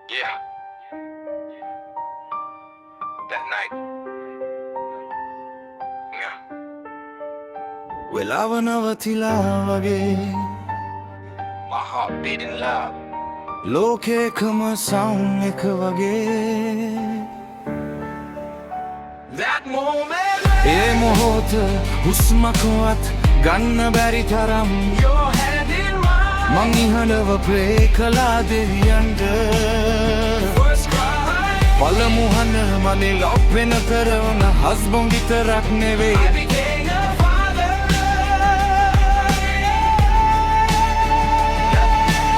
Yeah, that night. Yeah. වෙලාව නවතිලා වගේ My heart beating loud. ලෝකේකම සවුන් එක වගේ That moment. ඒ මොහොත හුස්මකවත් ගන්න බැරි තරම් Your hand in mine. මං ඉහළව ප්‍රේ කළා දෙවියන්ට First cry. පළමු හඬ මනේ ලොප්පෙන කරවන හස්බොන් විතරක් I නෙවෙයි became a father.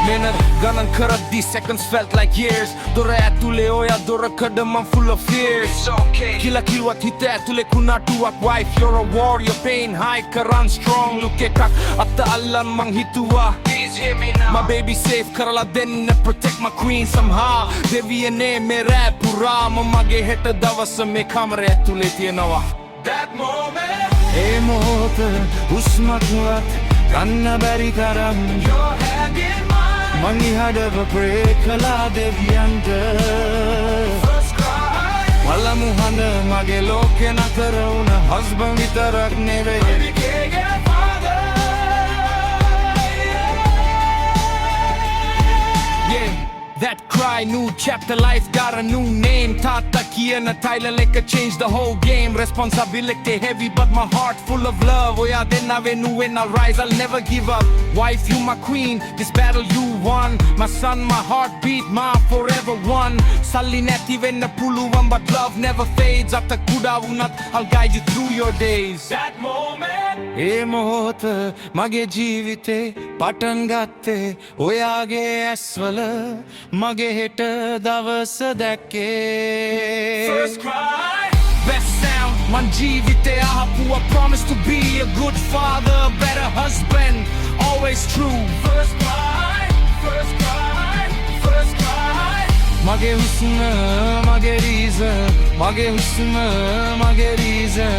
මෙන ගණන් කරද්දී seconds felt like years දොර ඇතුලේ ඔයා දොරකඩ මං full of fears It's okay. කියලා කිව්වත් හිත ඇතුලේ කුණාටුවක් wife you're a warrior pain high කරන් strong look එකක් අත අල්ලන් මං හිතුවා Please hear me now. my baby safe කරලා දෙන්න protect my queen somehow දෙවියනේ මේ රෑ පුරාම මගේ හෙට දවස මේ කාමරය ඇතුලේ තියෙනවා That moment. ඒ මොහොත හුස්මක්වත් ගන්න බැරි තරම් Your hand in mine. මං ඉහළව ප්‍රේ කළා දෙවියන්ට First cry. පළමු හඬ මගේ ලෝකෙ නතර වුණ හස්බන් විතරක් I නෙවෙයි became a father. Yeah, that cry, new chapter, life got a new name. Tata කියන title එක change the whole game. Responsibility heavy but my heart full of love. ඔයා දෙන්න වෙනුවෙන් I'll rise, I'll never give up. Wife, you my queen, this battle you won. My son, my heartbeat, my forever one. සල්ලි නැති වෙන්න පුළුවන් but love never fades. අත කුඩා වුණත් I'll guide you through your days. That moment. ඒ මොහොත මගේ ජීවිතේ පටන් ගත්තේ ඔයාගේ ඇස්වල මගේ හෙට දවස දැක්කේ First cry. Best sound මං ජීවිතේ ආපු I promise to be a good father a better husband always true First cry. First cry. First cry. මගේ හුස්ම මගේ reason මගේ හුස්ම මගේ reason